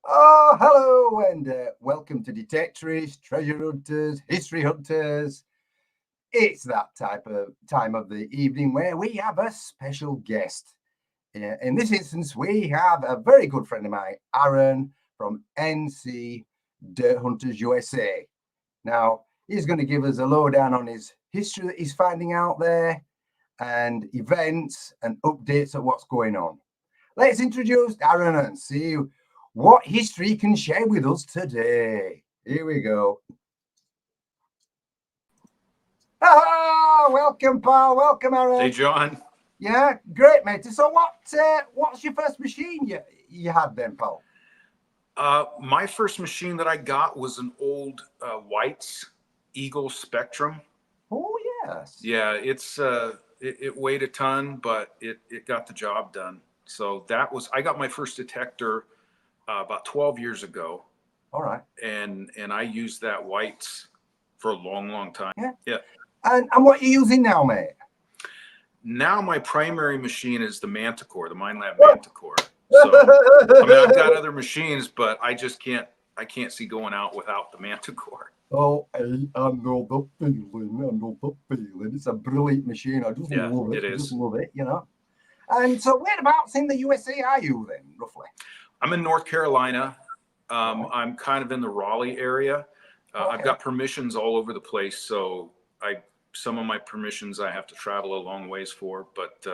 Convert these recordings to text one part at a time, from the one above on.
Oh, hello, and welcome to Detectorists, Treasure Hunters, History Hunters. It's that time of the evening where we have a special guest. In this instance, we have a very good friend of mine, Aaron from NC Dirt Hunters USA. Now, he's going to give us a lowdown on his history that he's finding out there and events and updates of what's going on. Let's introduce Aaron and see what history he can share with us today. Here we go. Ah, welcome, pal. Welcome, Aaron. Hey, John. Yeah, great, mate. So, what's your first machine you had then, pal? My first machine that I got was an old White's Eagle Spectrum. Oh, yes. Yeah, it weighed a ton, but it got the job done. So I got my first detector about 12 years ago. All right. And I used that White's for a long time. Yeah. And what are you using now, mate? Now my primary machine is the Manticore, the MineLab Manticore. So I mean, I've got other machines, but I can't see going out without the Manticore. Oh, I know the feeling. It's a brilliant machine. I just love it. It is. Just love it, you know. And so whereabouts in the USA are you then, roughly? I'm in North Carolina. I'm kind of in the Raleigh area. Okay. I've got permissions all over the place. So some of my permissions I have to travel a long ways for, but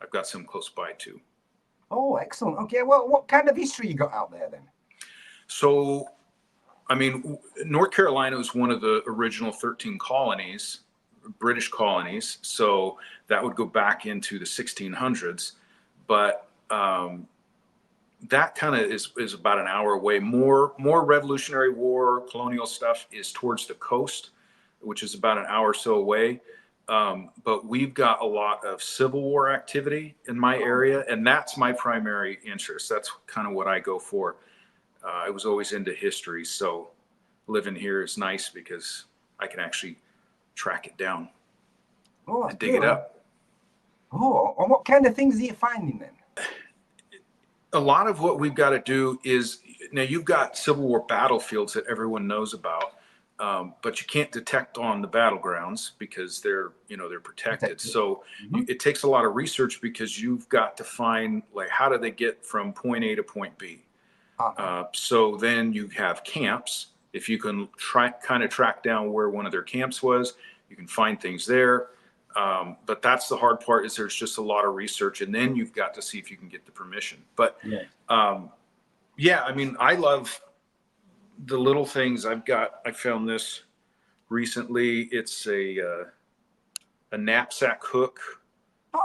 I've got some close by too. Oh, excellent. Okay, well, what kind of history you got out there then? So, I mean, North Carolina was one of the original 13 colonies, British colonies. So that would go back into the 1600s. But that kind of is about an hour away. More Revolutionary War, colonial stuff is towards the coast, which is about an hour or so away. But we've got a lot of Civil War activity in my area, and that's my primary interest. That's kind of what I go for. I was always into history, so living here is nice because I can actually track it down and dig it up. Oh, and what kind of things are you finding then? A lot of what we've got to do is, now you've got Civil War battlefields that everyone knows about. But you can't detect on the battlegrounds because they're protected. So it takes a lot of research because you've got to find, like, how do they get from point A to point B? So then you have camps. If you can kind of track down where one of their camps was, you can find things there. But that's the hard part, is there's just a lot of research, and then you've got to see if you can get the permission. But I mean, I love the little things. I found this recently. It's a knapsack hook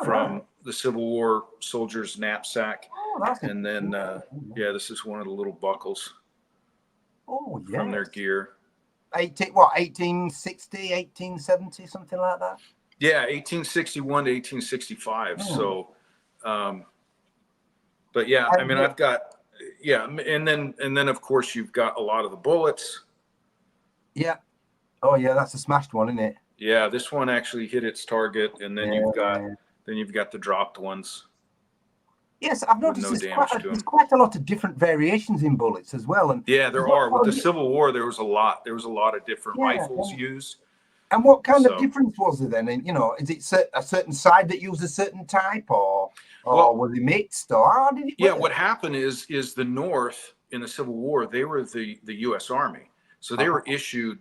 from the Civil War soldier's knapsack. And then, this is one of the little buckles from their gear. 1860, 1870, something like that? Yeah, 1861 to 1865. So, but yeah, I mean, I've got, and then of course you've got a lot of the bullets. Yeah. Oh yeah, that's a smashed one, isn't it? Yeah, this one actually hit its target, and then you've got the dropped ones. Yes, I've noticed there's quite a lot of different variations in bullets as well. And yeah, there are. With the Civil War, there was a lot of different rifles used. And what kind of difference was there then? And, is it a certain side that used a certain type, or was it mixed, or how did it work? What happened is the North in the Civil War, they were the U.S. Army, so they were issued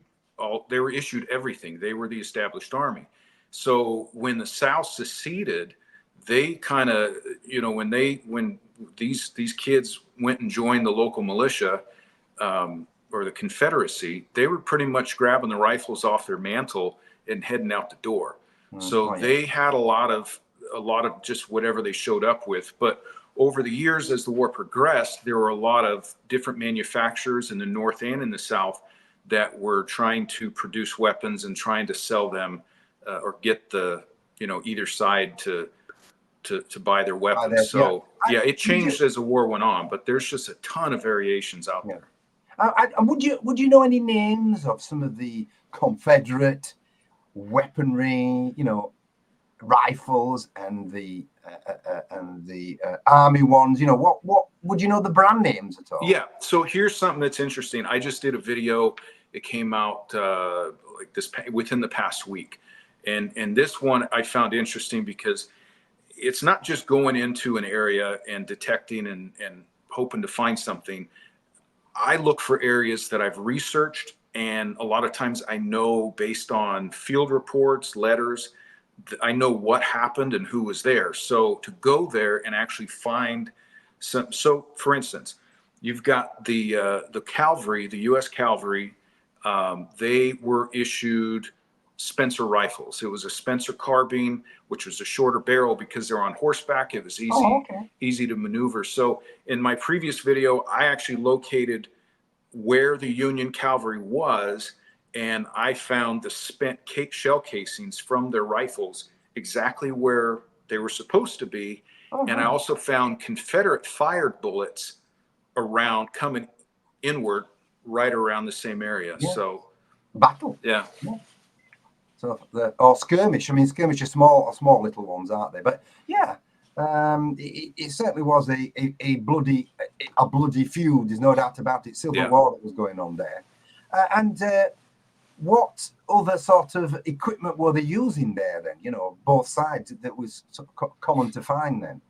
everything. They were the established army. So when the South seceded, they kind of, when these kids went and joined the local militia or the Confederacy, they were pretty much grabbing the rifles off their mantle and heading out the door. They had a lot of just whatever they showed up with. But over the years, as the war progressed, there were a lot of different manufacturers in the North and in the South that were trying to produce weapons and trying to sell them or get the, either side to buy their weapons. It changed as the war went on, but there's just a ton of variations out there. Would you know any names of some of the Confederate weaponry, rifles and the army ones? What would you know the brand names at all? Yeah. So here's something that's interesting. I just did a video. It came out like this within the past week, and this one I found interesting because it's not just going into an area and detecting and hoping to find something. I look for areas that I've researched, and a lot of times I know based on field reports, letters, I know what happened and who was there. So to go there and actually find some, so for instance, you've got the cavalry, the U.S. cavalry. They were issued Spencer rifles. It was a Spencer carbine, which was a shorter barrel because they're on horseback. It was easy to maneuver. So in my previous video, I actually located where the Union cavalry was, and I found the spent shell casings from their rifles exactly where they were supposed to be. And I also found Confederate fired bullets around coming inward right around the same area. So battle. Yeah. So or skirmish. I mean, skirmish are small little ones, aren't they? But yeah, it certainly was a bloody feud. There's no doubt about it. Civil War that was going on there. And what other sort of equipment were they using there then? You know, both sides that was sort of common to find then.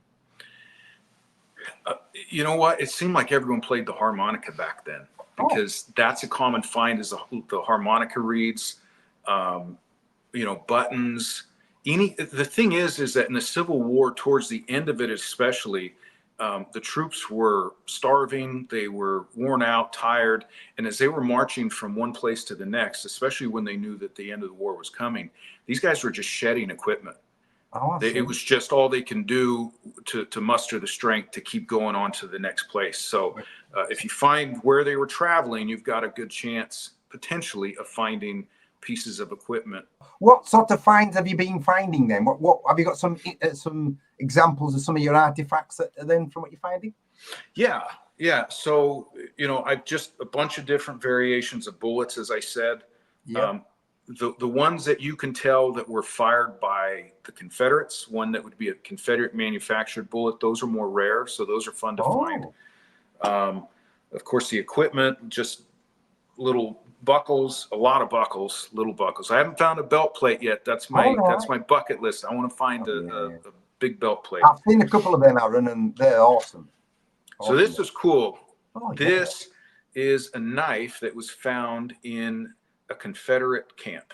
You know what? It seemed like everyone played the harmonica back then, because that's a common find, is the harmonica reeds, you know, buttons. The thing is that in the Civil War, towards the end of it especially, the troops were starving, they were worn out, tired, and as they were marching from one place to the next, especially when they knew that the end of the war was coming, these guys were just shedding equipment. It was just all they can do to muster the strength to keep going on to the next place. So if you find where they were traveling, you've got a good chance potentially of finding pieces of equipment. What sort of finds have you been finding then? What have you got some examples of some of your artifacts then from what you're finding? Yeah. So, you know, I've just a bunch of different variations of bullets, as I said. The ones that you can tell that were fired by the Confederates, one that would be a Confederate manufactured bullet, those are more rare, so those are fun to find. Of course, the equipment, just little buckles, a lot of buckles, little buckles. I haven't found a belt plate yet. That's my bucket list. I want to find a big belt plate. I've seen a couple of them, Aaron, and they're awesome. So this is cool. This is a knife that was found in a Confederate camp.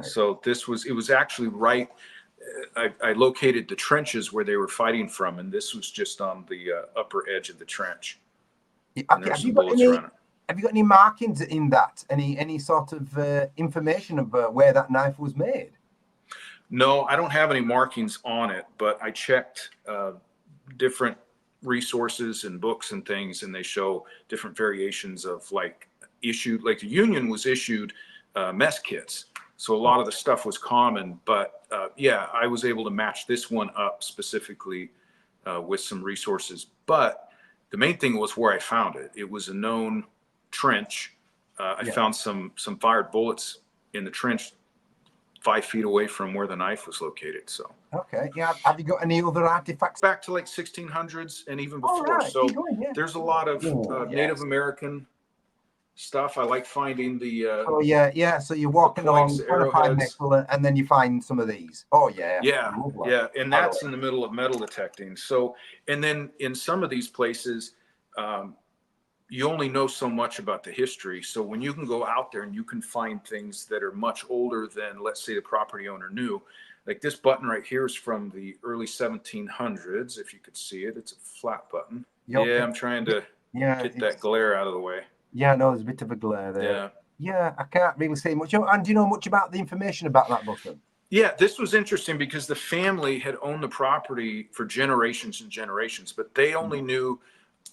So it was actually right. I located the trenches where they were fighting from, and this was just on the upper edge of the trench. Have you got any markings in that? Any sort of information of where that knife was made? No, I don't have any markings on it, but I checked different resources and books and things, and they show different variations of like the Union was issued mess kits. So a lot of the stuff was common, but yeah, I was able to match this one up specifically with some resources. But the main thing was where I found it. It was a known trench. I found some fired bullets in the trench 5 feet away from where the knife was located. So have you got any other artifacts back to like 1600s and even before? So there's a lot of Native American stuff. I like finding the so you're walking along trying to find nickel, and then you find some of these. And that's in the middle of metal detecting. So, and then in some of these places, you only know so much about the history. So when you can go out there and you can find things that are much older than, let's say, the property owner knew, like this button right here is from the early 1700s. If you could see it, it's a flat button. I'm trying to get that glare out of the way. No, there's a bit of a glare there. I can't really say much. And do you know much about the information about that button? Yeah, this was interesting because the family had owned the property for generations and generations, but they only knew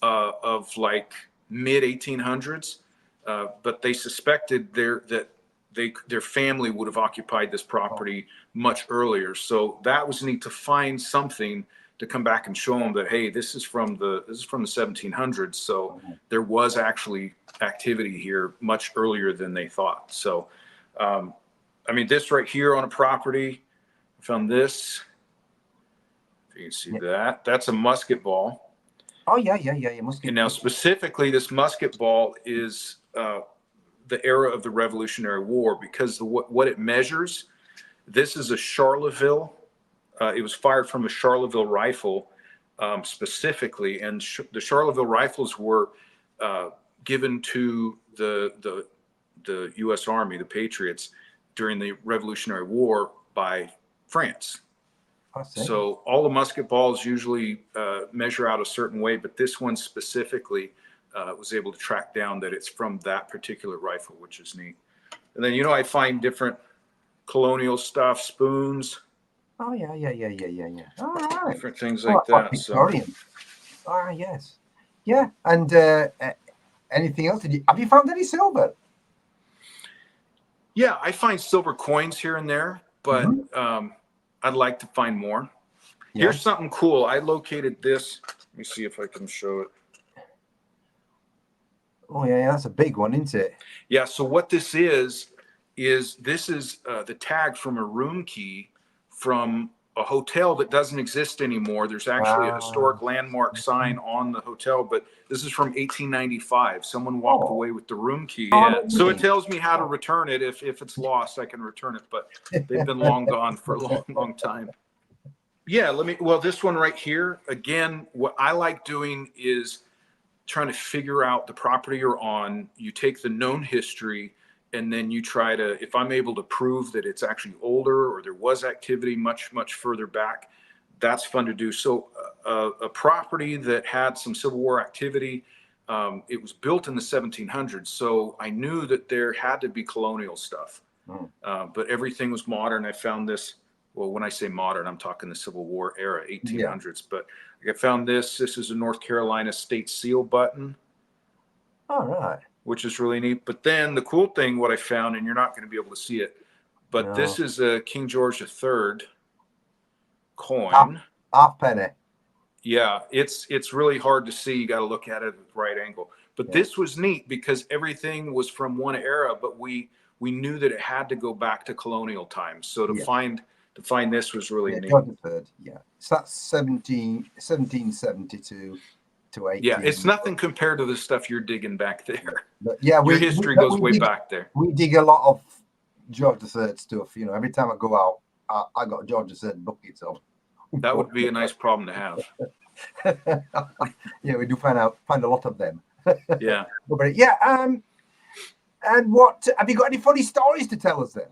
of like mid 1800s, but they suspected their family would have occupied this property much earlier. So that was neat to find something to come back and show them that, hey, this is from the 1700s. So there was actually activity here much earlier than they thought. So, I mean, this right here on a property, I found this. If you can see that, that's a musket ball. Oh yeah, yeah, yeah. You must And get. now specifically, this musket ball is the era of the Revolutionary War because what it measures. This is a Charleville. It was fired from a Charleville rifle specifically, and the Charleville rifles were given to the U.S. Army, the Patriots, during the Revolutionary War by France. I see. So all the musket balls usually measure out a certain way, but this one specifically was able to track down that it's from that particular rifle, which is neat. And then, I find different colonial stuff, spoons, Oh yeah, yeah, yeah, yeah, yeah, yeah. All right. different things Oh, like like that. So Victorian. Ah, yes. Yeah. And anything else? Have you found any silver? yeah, I find silver coins here and there, but I'd like to find more. Yeah. Here's something cool. I located this. Let me see if I can show it. Oh yeah, that's a big one, isn't it? Yeah. So what this is the tag from a room key from a hotel that doesn't exist anymore. There's actually a historic landmark sign on the hotel, but this is from 1895. Someone walked away with the room key. Oh, So it tells me how to return it. If it's lost, I can return it, but they've been long gone for a long, long time. Yeah, this one right here, again, what I like doing is trying to figure out the property you're on. You take the known history and then you try to, if I'm able to prove that it's actually older or there was activity much, much further back, that's fun to do. So a property that had some Civil War activity, it was built in the 1700s. So I knew that there had to be colonial stuff, but everything was modern. I found this. Well, when I say modern, I'm talking the Civil War era, 1800s. Yeah. But I found this. This is a North Carolina state seal button. All right. Which is really neat. But then the cool thing, what I found, and you're not going to be able to see it, but this is a King George III coin. Half penny. Yeah, it's really hard to see. You got to look at it at the right angle. But this was neat because everything was from one era, but we knew that it had to go back to colonial times. So to find this was really neat. George III, yeah. So that's 1772 to 18. Yeah, it's nothing compared to the stuff you're digging back there. But yeah, your history goes way back there. We dig a lot of George III stuff. Every time I go out, I got George III buckets of. That would be a nice problem to have. Yeah, we do find a lot of them. Yeah. But yeah. And what have you got? Any funny stories to tell us then?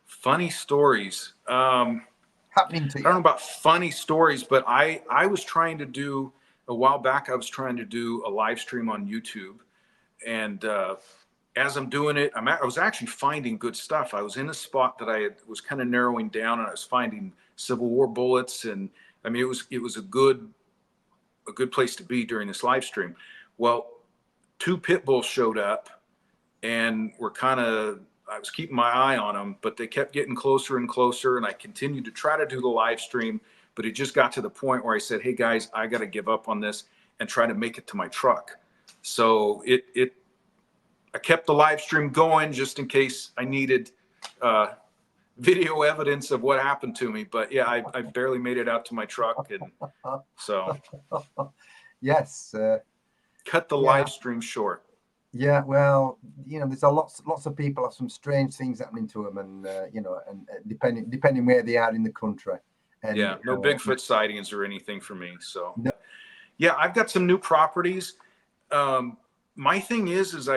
Funny stories. Happening to you. I don't know about funny stories, but I was trying to do a while back. I was trying to do a live stream on YouTube, and as I'm doing it, I was actually finding good stuff. I was in a spot that I was kind of narrowing down, and I was finding Civil War bullets, and I mean it was a good place to be during this live stream. Well, 2 pit bulls showed up, and I was keeping my eye on them, but they kept getting closer and closer, and I continued to try to do the live stream, but it just got to the point where I said, hey guys, I got to give up on this and try to make it to my truck. So I kept the live stream going just in case I needed video evidence of what happened to me. But yeah, I barely made it out to my truck, and so yes, cut the live stream short. Yeah, well, there's lots of people have some strange things happening to them, and and depending where they are in the country. And, yeah, no Bigfoot sightings or anything for me. So no. Yeah, I've got some new properties. My thing is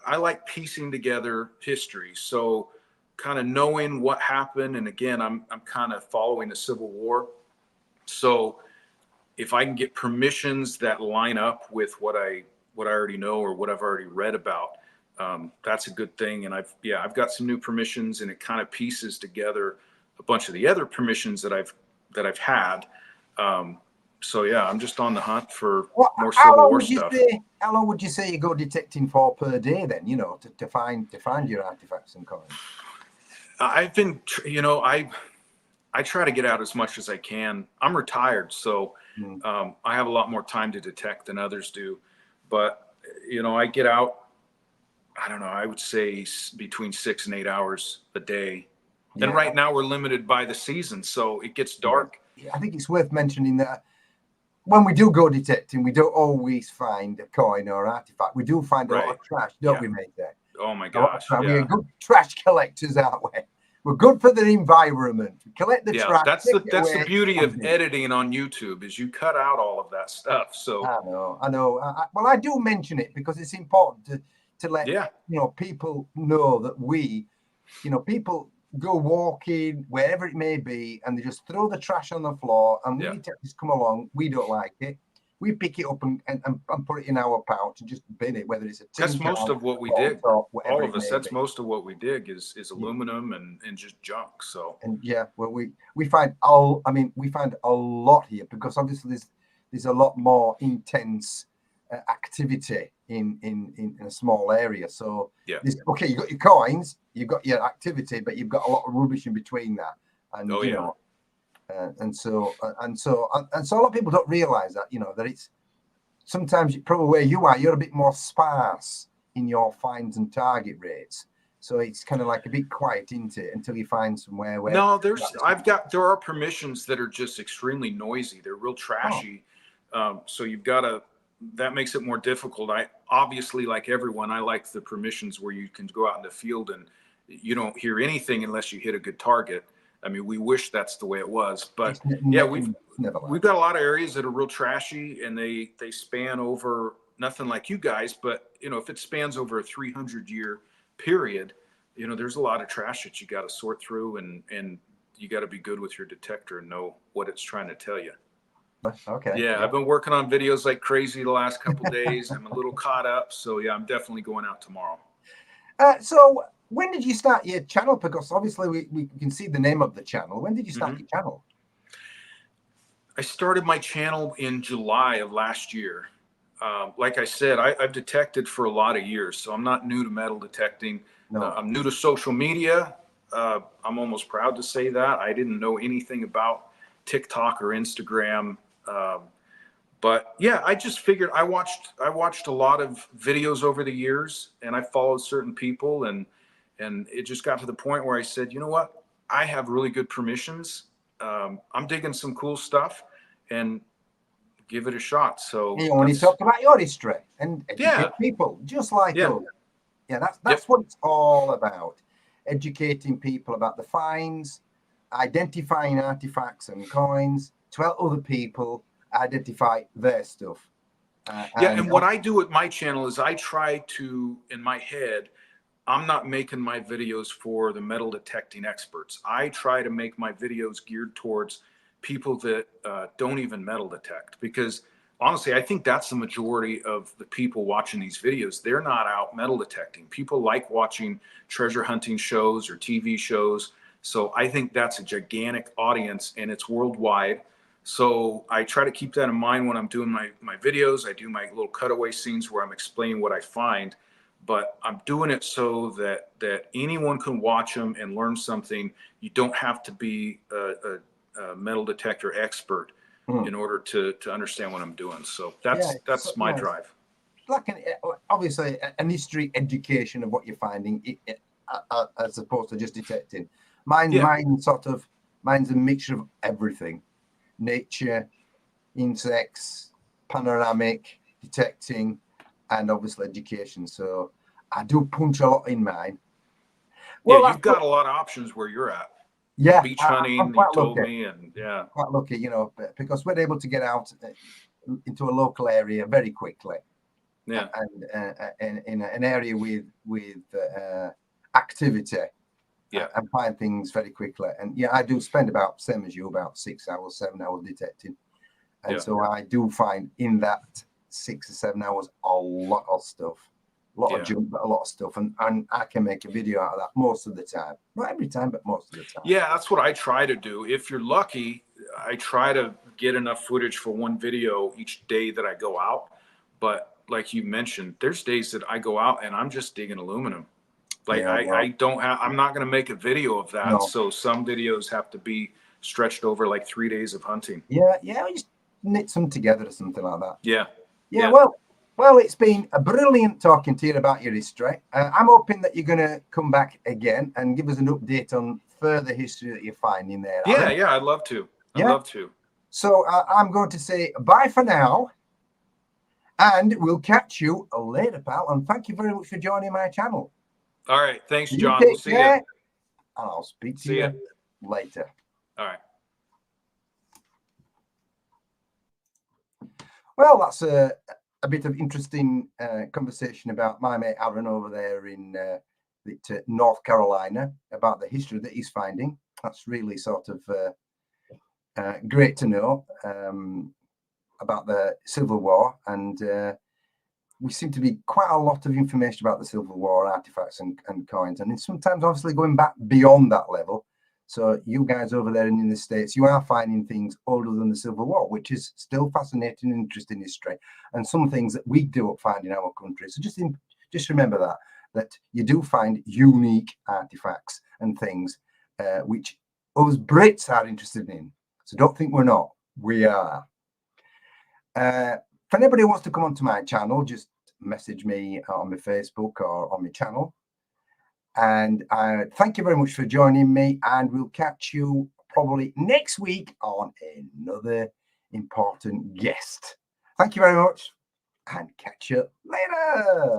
I like piecing together history. So kind of knowing what happened, and again, I'm kind of following the Civil War. So if I can get permissions that line up with what I already know or what I've already read about, that's a good thing. And I've got some new permissions, and it kind of pieces together a bunch of the other permissions that I've had. So yeah, I'm just on the hunt for more Civil War stuff. How long would you say you go detecting for per day then? To find your artifacts and coins. I've been, I try to get out as much as I can. I'm retired, so I have a lot more time to detect than others do. But, I get out, I don't know, I would say between 6 and 8 hours a day. Yeah. And right now we're limited by the season, so it gets dark. Yeah. I think it's worth mentioning that when we do go detecting, we don't always find a coin or artifact. We do find a lot Right. of trash, don't Yeah. we, mate? There. Oh my A lot of gosh. trash. Yeah. We're good trash collectors, aren't we? We're good for the environment. We collect the Yeah. trash. That's take the it away, beauty and of bin it. editing on YouTube is you cut out all of that stuff. So I know. Well, I do mention it because it's important to let yeah. people know that people go walking wherever it may be, and they just throw the trash on the floor. And we Yeah. detectives come along. We don't like it. We pick it up and put it in our pouch and just bin it, whether it's a tin That's can, most of what we bottle dig. top, whatever All it of us, may that's be. most of what we dig is aluminum and just junk. So And yeah, well, we find we find a lot here because obviously there's a lot more intense activity in a small area. So yeah. okay, you got your coins, you've got your activity, but you've got a lot of rubbish in between that, and Oh, yeah. and so a lot of people don't realize that that it's sometimes probably where you are, you're a bit more sparse in your finds and target rates. So it's kind of like a bit quiet, isn't it, until you find somewhere where. No, there are permissions that are just extremely noisy. They're real trashy. So that makes it more difficult. I obviously, like everyone, I like the permissions where you can go out in the field and you don't hear anything unless you hit a good target. I mean, we wish that's the way it was, but yeah, we've got a lot of areas that are real trashy and they span over nothing like you guys, but if it spans over a 300-year period, there's a lot of trash that you got to sort through and you got to be good with your detector and know what it's trying to tell you. Okay. Yeah, I've been working on videos like crazy the last couple of days. I'm a little caught up. So yeah, I'm definitely going out tomorrow. So when did you start your channel? Because obviously we can see the name of the channel. When did you start your channel? I started my channel in July of last year. Like I said, I've detected for a lot of years, so I'm not new to metal detecting. No. I'm new to social media. I'm almost proud to say that. I didn't know anything about TikTok or Instagram. But yeah, I just figured I watched a lot of videos over the years and I followed certain people and it just got to the point where I said, you know what? I have really good permissions. I'm digging some cool stuff and give it a shot. So you want to talk about your history and educate people just like us. Yeah, that's what it's all about. Educating people about the finds, identifying artifacts and coins to help other people identify their stuff. And what I do with my channel is I try to, in my head, I'm not making my videos for the metal detecting experts. I try to make my videos geared towards people that don't even metal detect, because honestly, I think that's the majority of the people watching these videos. They're not out metal detecting. People like watching treasure hunting shows or TV shows. So I think that's a gigantic audience and it's worldwide. So I try to keep that in mind when I'm doing my videos. I do my little cutaway scenes where I'm explaining what I find, but I'm doing it so that anyone can watch them and learn something. You don't have to be a metal detector expert in order to understand what I'm doing. So that's my drive. Like obviously an history education of what you're finding, as opposed to just detecting. Mine's a mixture of everything: nature, insects, panoramic, detecting, and obviously education. So I do punch a lot in mine. Well, you've got a lot of options where you're at. Yeah, beach hunting, I'm quite you told lucky. me, and quite lucky, because we're able to get out into a local area very quickly. Yeah. And in an area with activity. Yeah. And find things very quickly. And yeah, I do spend about, same as you, about 6 hours, 7 hours detecting. And so I do find in that 6 or 7 hours a lot of stuff. A lot of junk, but a lot of stuff. And I can make a video out of that most of the time. Not every time, but most of the time. Yeah, that's what I try to do. If you're lucky, I try to get enough footage for one video each day that I go out. But like you mentioned, there's days that I go out and I'm just digging aluminum. Like I'm not going to make a video of that. No. So some videos have to be stretched over like 3 days of hunting. Yeah. We just knit some together or something like that. Yeah. Well, it's been a brilliant talking to you about your history. I'm hoping that you're going to come back again and give us an update on further history that you're finding there. Yeah, I'd love to. I'd love to. So I'm going to say bye for now, and we'll catch you later, pal. And thank you very much for joining my channel. All right. Thanks, You John. We'll take see care, you. and I'll speak to See ya. you later. All right. Well, that's a bit of interesting conversation about my mate Aaron over there in North Carolina about the history that he's finding. That's really sort of great to know about the Civil War, and we seem to be quite a lot of information about the Civil War artifacts and coins, and it's sometimes obviously going back beyond that level. So you guys over there in the States, you are finding things older than the Civil War, which is still fascinating and interesting history, and some things that we do find in our country. So just remember that you do find unique artifacts and things which us Brits are interested in. So don't think we're not. We are. If anybody wants to come onto my channel, just message me on my Facebook or on my channel. And thank you very much for joining me, and we'll catch you probably next week on another important guest. Thank you very much, and catch you later.